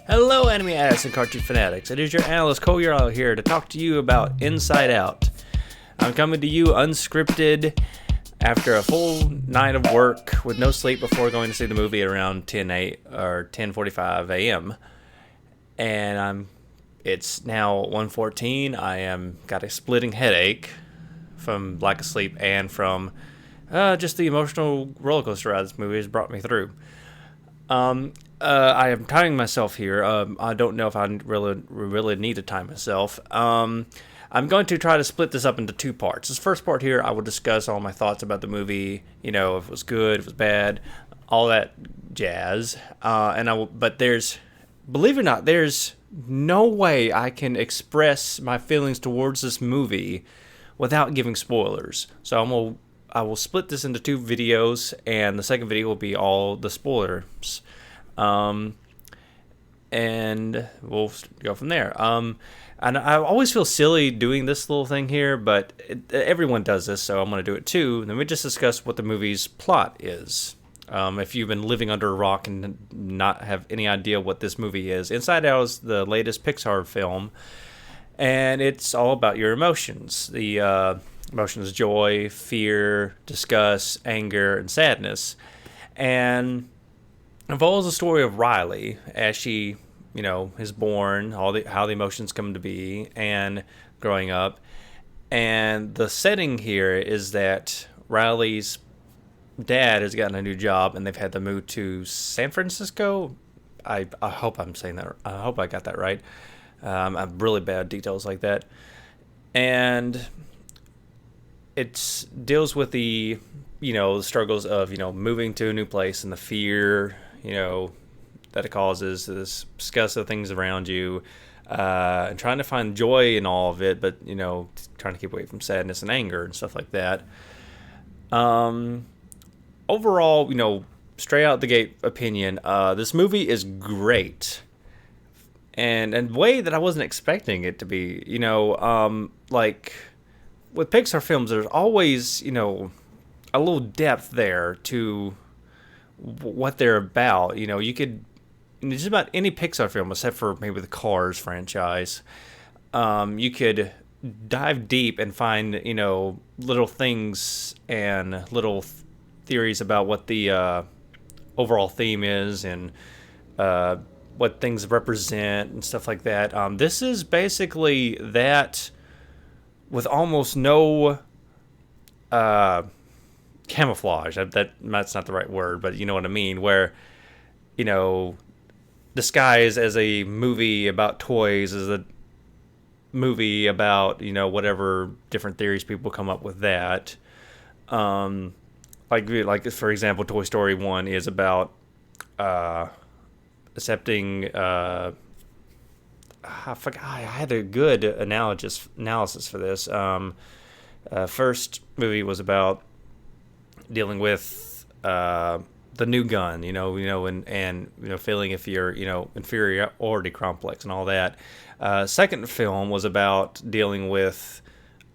Hello, anime addicts and cartoon fanatics. It is your analyst Yerlow here to talk to you about Inside Out. I'm coming to you unscripted after a full night of work with no sleep before going to see the movie at around 10:45 a.m. And it's now 1:14. I am got a splitting headache from lack of sleep and from just the emotional roller coaster ride this movie has brought me through. I am timing myself here. I don't know if I really need to time myself. I'm going to try to split this up into two parts. This first part here, I will discuss all my thoughts about the movie. You know, if it was good, if it was bad, all that jazz. But believe it or not, there's no way I can express my feelings towards this movie without giving spoilers. So I will split this into two videos, and the second video will be all the spoilers. And we'll go from there. And I always feel silly doing this little thing here, but everyone does this, so I'm going to do it too. Then we just discuss what the movie's plot is. If you've been living under a rock and not have any idea what this movie is, Inside Out is the latest Pixar film, and it's all about your emotions. The emotions: joy, fear, disgust, anger, and sadness. And it follows the story of Riley as she, is born, how the emotions come to be, and growing up. And the setting here is that Riley's dad has gotten a new job, and they've had to move to San Francisco. I hope I'm saying that. I hope I got that right. I have really bad details like that. And it deals with the struggles of, moving to a new place and the fear, that it causes, this disgust of things around you, and trying to find joy in all of it, but, trying to keep away from sadness and anger and stuff like that. Overall, straight out the gate opinion, this movie is great. And in a way that I wasn't expecting it to be, like with Pixar films, there's always, a little depth there to what they're about. You could, just about any Pixar film, except for maybe the Cars franchise, you could dive deep and find, little things and little theories about what the overall theme is and what things represent and stuff like that. This is basically that with almost no camouflage. That's not the right word, but you know what I mean, where disguised as a movie about toys is a movie about whatever different theories people come up with that. Like for example, Toy Story 1 is about accepting I had a good analysis for this. First movie was about dealing with the new gun, and feeling if you're, inferiority complex and all that. Second film was about dealing with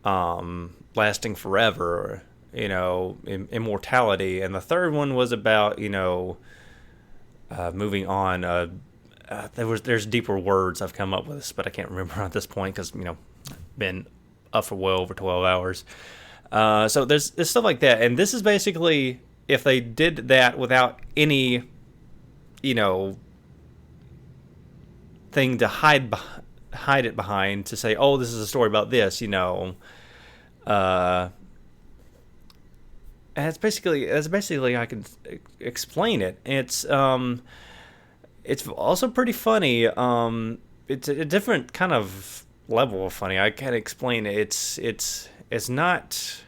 lasting forever, immortality, and the third one was about, moving on. There's deeper words I've come up with, but I can't remember at this point because been up for well over 12 hours. So there's stuff like that, and this is basically if they did that without any, thing to hide it behind to say, oh, this is a story about this, and that's basically I can explain it. It's also pretty funny. It's a different kind of level of funny. I can't explain it. It's not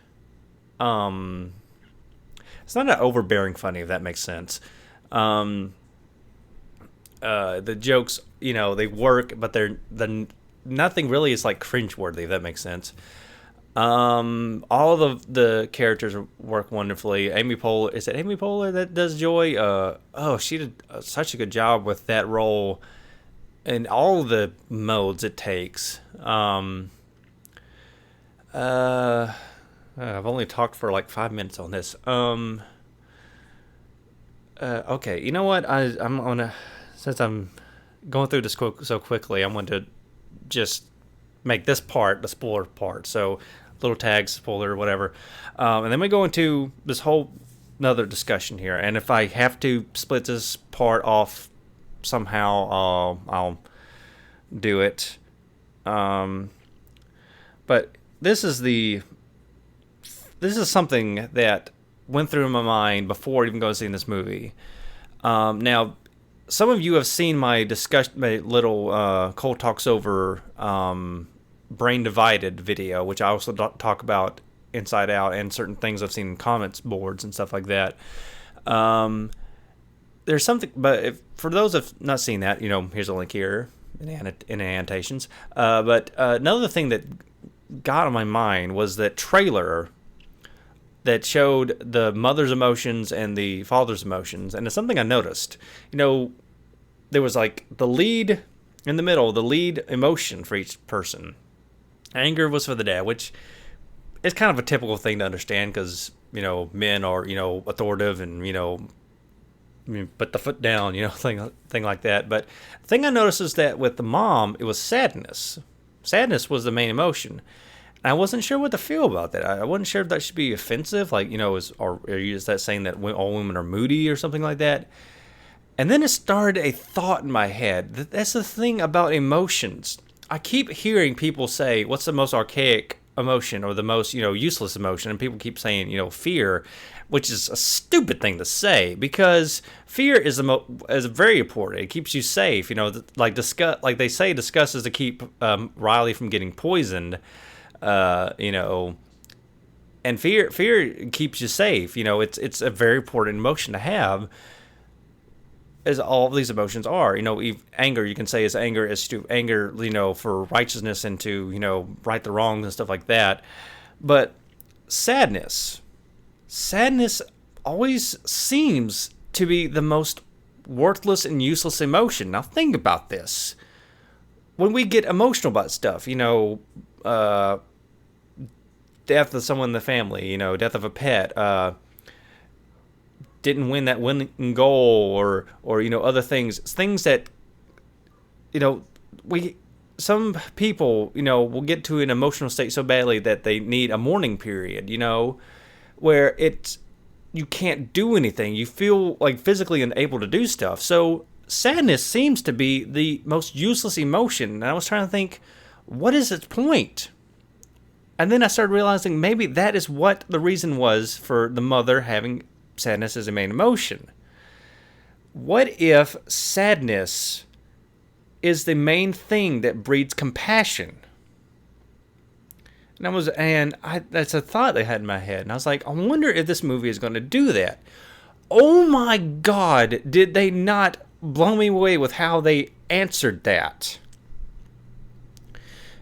an overbearing funny, if that makes sense. The jokes, they work, but nothing really is like cringeworthy, if that makes sense. All of the characters work wonderfully. Amy Poehler, is it Amy Poehler that does Joy? She did such a good job with that role and all the modes it takes. I've only talked for like 5 minutes on this. Okay, you know what? I'm gonna, since I'm going through this so quickly, I'm going to just make this part the spoiler part. So little tag spoiler, whatever. And then we go into this whole another discussion here. And if I have to split this part off somehow, I'll do it. But this is something that went through my mind before even going to see this movie. Now, some of you have seen my little Cole Talks Over Brain Divided video, which I also talk about Inside Out and certain things I've seen in comments boards and stuff like that. There's something, but for those who've not seen that, here's a link here in annotations. But another thing that got on my mind was that trailer that showed the mother's emotions and the father's emotions. And it's something I noticed. There was like the lead in the middle, the lead emotion for each person. Anger was for the dad, which is kind of a typical thing to understand because, men are, authoritative and, put the foot down, thing like that. But the thing I noticed is that with the mom, it was sadness. Sadness was the main emotion. I wasn't sure what to feel about that. I wasn't sure if that should be offensive. Like, is that saying that all women are moody or something like that? And then it started a thought in my head. That's the thing about emotions. I keep hearing people say, what's the most archaic emotion or the most, useless emotion? And people keep saying, fear, which is a stupid thing to say because fear is very important. It keeps you safe. Like they say, disgust is to keep Riley from getting poisoned. And fear keeps you safe. It's a very important emotion to have, as all of these emotions are. Anger, you can say is anger for righteousness and to, right the wrongs and stuff like that. But sadness always seems to be the most worthless and useless emotion. Now think about this. When we get emotional about stuff, death of someone in the family, death of a pet, didn't win that winning goal, or other things that, some people, will get to an emotional state so badly that they need a mourning period, where you can't do anything. You feel like physically unable to do stuff. So sadness seems to be the most useless emotion. And I was trying to think, what is its point? And then I started realizing maybe that is what the reason was for the mother having sadness as a main emotion. What if sadness is the main thing that breeds compassion? And that's a thought I had in my head. And I was like, I wonder if this movie is going to do that. Oh my God, did they not blow me away with how they answered that?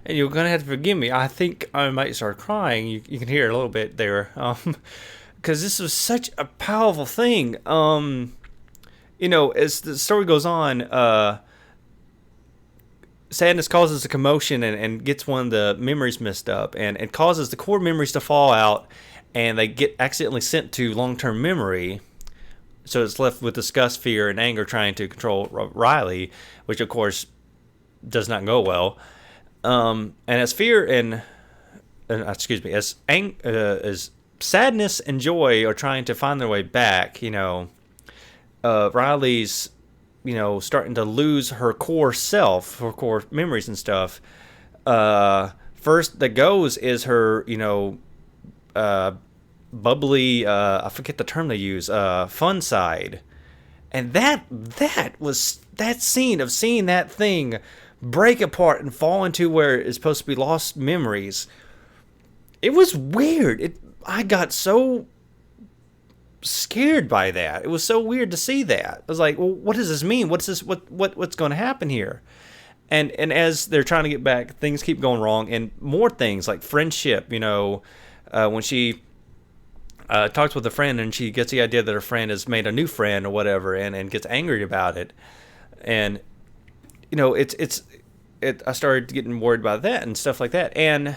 And you're going to have to forgive me. I think I might start crying. You can hear it a little bit there. Because this was such a powerful thing. As the story goes on, sadness causes a commotion and gets one of the memories messed up. And it causes the core memories to fall out. And they get accidentally sent to long-term memory. So it's left with disgust, fear, and anger trying to control Riley, which, of course, does not go well. And as fear as sadness and joy are trying to find their way back, Riley's, starting to lose her core self, her core memories and stuff. First that goes is her, bubbly, I forget the term they use, fun side. And that scene of seeing that thing break apart and fall into where it's supposed to be lost memories. It was weird. I got so scared by that. It was so weird to see that. I was like, well, what does this mean? What's going to happen here? And as they're trying to get back, things keep going wrong, and more things like friendship. When she talks with a friend and she gets the idea that her friend has made a new friend or whatever, and gets angry about it, and I started getting worried about that and stuff like that, and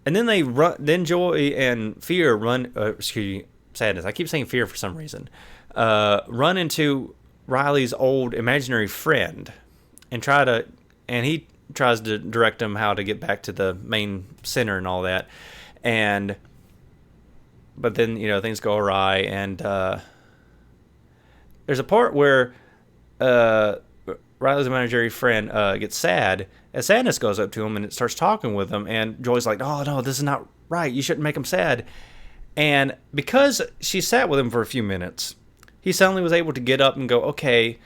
then they run. Then joy and fear run. Sadness. I keep saying fear for some reason. Run into Riley's old imaginary friend and he tries to direct him how to get back to the main center and all that. But then, things go awry, and there's a part where Riley's imaginary friend gets sad, and Sadness goes up to him and it starts talking with him, and Joy's like, oh, no, this is not right. You shouldn't make him sad. And because she sat with him for a few minutes, he suddenly was able to get up and go, okay,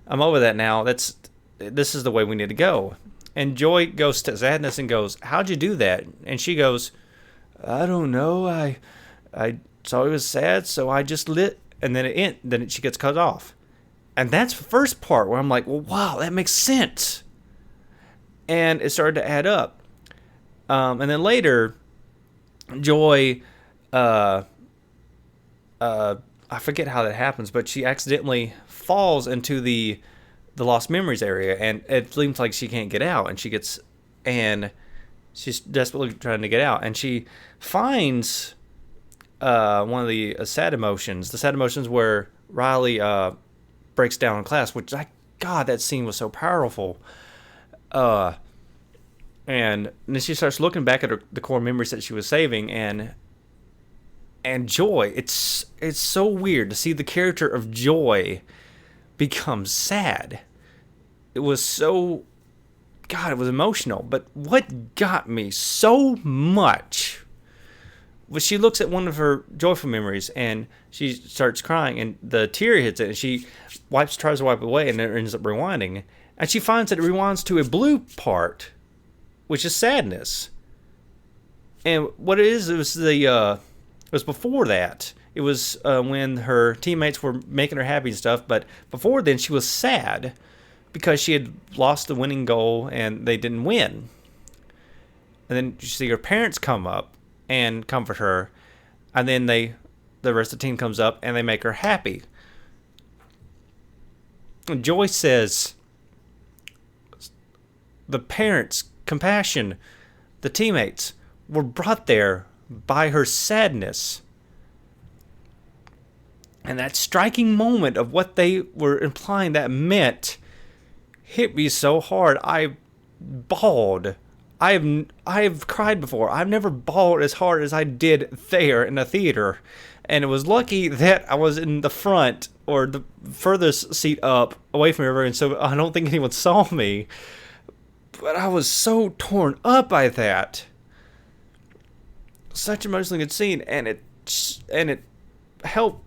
I'm over that now. This is the way we need to go. And Joy goes to Sadness and goes, how'd you do that? And she goes, I don't know. I saw he was sad, so I just lit. And then she gets cut off. And that's the first part where I'm like, well, wow, that makes sense. And it started to add up. And then later, Joy, I forget how that happens, but she accidentally falls into the Lost Memories area, and it seems like she can't get out, and she's desperately trying to get out, and she finds one of the sad emotions where Riley breaks down in class, which, God, that scene was so powerful. And then she starts looking back at the core memories that she was saving, and Joy, it's so weird to see the character of Joy become sad. It was so, God, it was emotional. But what got me so much was she looks at one of her joyful memories and she starts crying, and the tear hits it, and she tries to wipe it away, and it ends up rewinding. And she finds that it rewinds to a blue part, which is Sadness. And what it was before that. It was when her teammates were making her happy and stuff, but before then she was sad because she had lost the winning goal and they didn't win. And then you see her parents come up and comfort her, and then the rest of the team comes up and they make her happy. And Joy says, the parents' compassion, the teammates, were brought there by her sadness. And that striking moment of what they were implying that meant hit me so hard. I bawled. I've cried before. I've never bawled as hard as I did there in the theater. And it was lucky that I was in the front or the furthest seat up away from everyone, so I don't think anyone saw me. But I was so torn up by that. Such an emotionally good scene, and it helped,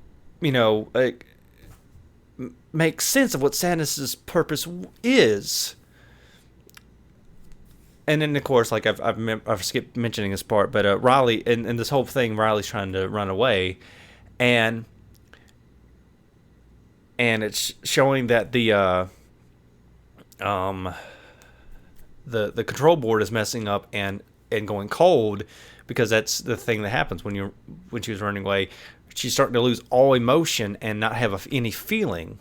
make sense of what Sadness's purpose is. And then, of course, like I've skipped mentioning this part, but Riley, in this whole thing, Riley's trying to run away, and it's showing that the control board is messing up and going cold, because that's the thing that happens when she was running away. She's starting to lose all emotion and not have any feeling.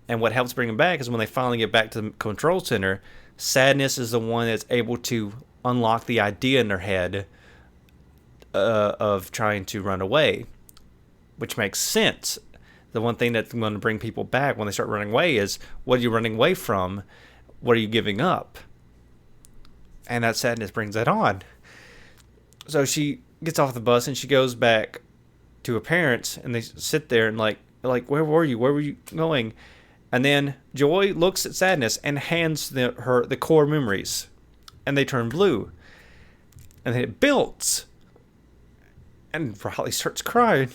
And what helps bring them back is when they finally get back to the control center, Sadness is the one that's able to unlock the idea in their head of trying to run away, which makes sense. The one thing that's going to bring people back when they start running away is, what are you running away from? What are you giving up? And that Sadness brings that on. So she gets off the bus and she goes back to her parents, and they sit there and like, where were you? Where were you going? And then Joy looks at Sadness and hands her the core memories, and they turn blue. And then it builds, and Riley starts crying.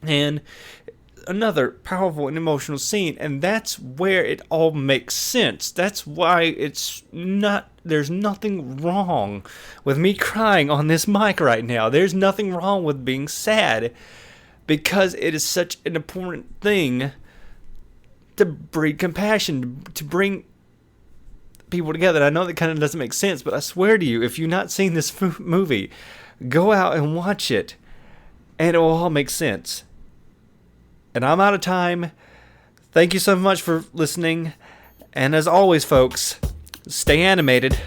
And another powerful and emotional scene, and that's where it all makes sense. That's why there's nothing wrong with me crying on this mic right now. There's nothing wrong with being sad, because it is such an important thing to breed compassion, to bring people together. And I know that kind of doesn't make sense, but I swear to you, if you've not seen this movie, go out and watch it, and it will all make sense. And I'm out of time. Thank you so much for listening. And as always, folks, stay animated.